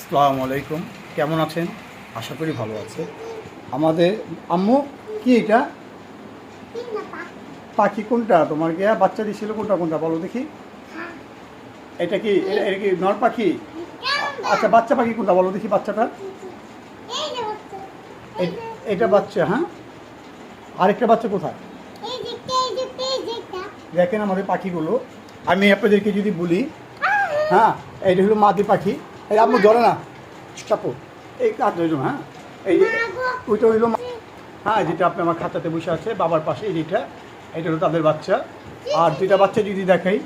আসসালামু আলাইকুম, কেমন আছেন? আশা করি ভালো আছে। আমাদের আম্মু কি এটা পাখি কোনটা তোমার গিয়া বাচ্চা দিছিল কোনটা কোনটা বলো দেখি। এটা কি এটা কি নর পাখি? আচ্ছা, বাচ্চা পাখি কোনটা বলো দেখি বাচ্চাটা। এটা বাচ্চা, হ্যাঁ। আরেকটা বাচ্চা কোথায়? দেখেন আমাদের পাখিগুলো, আমি আপনাদেরকে যদি বলি, হ্যাঁ, এইটা হলো মাদি পাখি। এই আম্মু ধরে না চাপো, এই কাজ হইল, হ্যাঁ। এই যে ওইটা হইলো, হ্যাঁ, যেটা আপনি আমার খাতাতে বসে আছে বাবার পাশে, যেটা এটা হলো তাদের বাচ্চা। আর দুইটা বাচ্চা যদি দেখাই,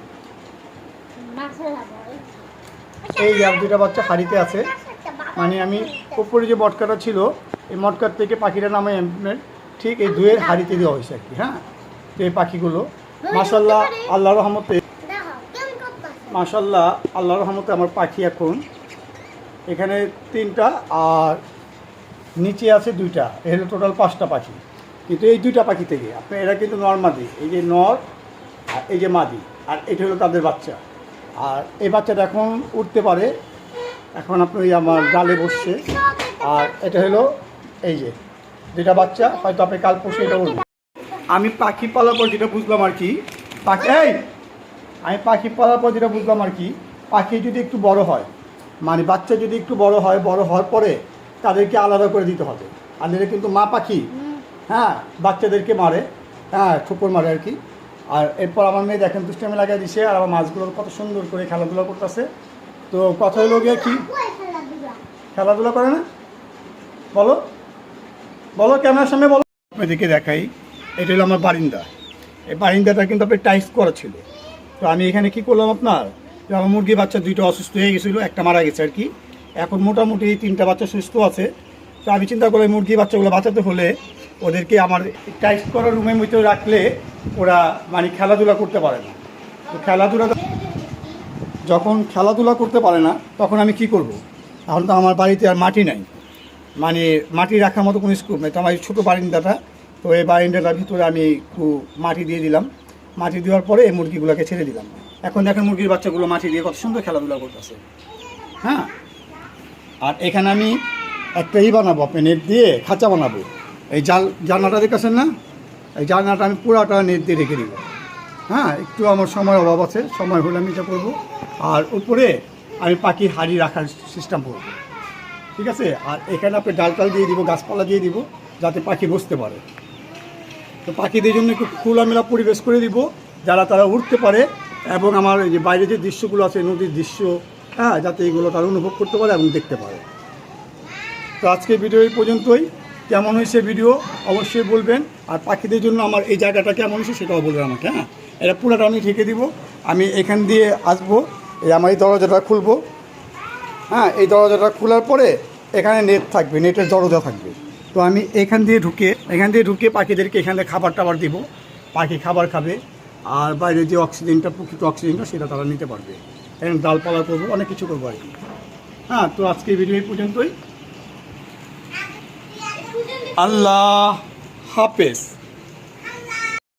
এই দুইটা বাচ্চা হাড়িতে আছে। মানে আমি উপরে যে মটকাটা ছিল, এই মটকার থেকে পাখিটা নামে ঠিক এই দুয়ের হাড়িতে দেওয়া হয়েছে আর কি, হ্যাঁ। তো এই পাখিগুলো মাশাল্লাহ আল্লাহর রহমতে, মাশাল্লাহ আল্লাহর রহমতে আমার পাখি এখন এখানে 3টা আর নিচে আছে 2টা, এ হলো টোটাল 5টা পাখি। কিন্তু এই 2টা পাখি থেকে আপনি এরা কিন্তু নর মাদি, এই যে নর আর এই যে মাদি, আর এটা হলো তাদের বাচ্চা। আর এই বাচ্চাটা এখন উঠতে পারে, এখন আপনি আমার ডালে বসছে। আর এটা হলো এই যে 2টা বাচ্চা, হয়তো আপনি কাল পরশু এটা উঠবে। আমি পাখি পালার পর যেটা বুঝলাম আর কি, আমি পাখি পালার পর যেটা বুঝলাম আর কি, পাখি যদি একটু বড় হয়, মানে বাচ্চা যদি একটু বড় হয়, বড় হওয়ার পরে তাদেরকে আলাদা করে দিতে হবে। আর এরা কিন্তু মা পাখি, হ্যাঁ, বাচ্চাদেরকে মারে, হ্যাঁ, ঠোকর মারে আর কি। আর এরপর আমার মেয়ে দেখেন দুষ্টামি লাগাই দিছে, আর আমার মাছগুলো কত সুন্দর করে খেলাধুলা করতেছে। তো কথা হলো গিয়ে কি, খেলাধুলা করে না, বলো বলো ক্যামেরার সামনে বলো। আপনাদেরকে দেখাই, এটা হলো আমার বারিন্দা। এই বারিন্দাটা কিন্তু আপনার টাইস করা ছিল। তো আমি এখানে কি করলাম, আপনার আমার মুরগি বাচ্চা 2টা অসুস্থ হয়ে গেছিলো, একটা মারা গেছে আর কি। এখন মোটামুটি 3টা বাচ্চা সুস্থ আছে। তো আমি চিন্তা করি মুরগি বাচ্চাগুলো বাঁচাতে হলে ওদেরকে আমার টাইস করা রুমের মধ্যে রাখলে ওরা মানে খেলাধুলা করতে পারে না। তো যখন খেলাধুলা করতে পারে না, তখন আমি কি করব? এখন তো আমার বাড়িতে আর মাটি নাই, মানে মাটি রাখার মতো কোনো স্কোপ নেই। তো আমার ছোটো বারিন্দাটা, তো এই বারিন্দাটার ভিতরে আমি একটু মাটি দিয়ে দিলাম। মাটি দেওয়ার পরে এই মুরগিগুলোকে ছেড়ে দিলাম। এখন দেখেন মুরগির বাচ্চাগুলো মাটি দিয়ে কত সুন্দর খেলাধুলা করতেছে, হ্যাঁ। আর এখানে আমি একটা বানাবো, আপনি নেট দিয়ে খাঁচা বানাবো। এই জানলাটা দেখেছেন না, এই জানলাটা আমি পুরাটা নেট দিয়ে রেখে দিব, হ্যাঁ। একটু আমার সময় অভাব আছে, সময় হলে আমি এটা করবো। আর উপরে আমি পাখির হাড়ি রাখার সিস্টেম করবো, ঠিক আছে। আর এখানে আপনি ডাল দিয়ে দিব, গাছপালা দিয়ে দিব, যাতে পাখি বসতে পারে। তো পাখিদের জন্য একটু খোলামেলা পরিবেশ করে দিব, তারা উঠতে পারে। এবং আমার এই যে বাইরে যে দৃশ্যগুলো আছে, নদীর দৃশ্য, হ্যাঁ, যাতে এগুলো তারা অনুভব করতে পারে এবং দেখতে পারে। তো আজকে ভিডিও এই পর্যন্তই। কেমন হয়েছে ভিডিও অবশ্যই বলবেন। আর পাখিদের জন্য আমার এই জায়গাটা কেমন হয়েছে সেটাও বলবেন আমাকে, হ্যাঁ। এটা পুরোটা আমি ঢেকে দিব। আমি এখান দিয়ে আসবো, এই আমার এই দরজাটা খুলবো, হ্যাঁ। এই দরজাটা খোলার পরে এখানে নেট থাকবে, নেটের দরজা থাকবে। তো আমি এখান দিয়ে ঢুকে পাখিদেরকে এখানে খাবার টাবার দিব, পাখি খাবার খাবে। আর বাইরে যে অক্সিজেনটা, প্রকৃত অক্সিজেনটা, সেটা তারা নিতে পারবে। এখানে ডালপালা করবো, অনেক কিছু করবো আর কি, হ্যাঁ। তো আজকে ভিডিও এই পর্যন্তই। আল্লাহ হাফেজ।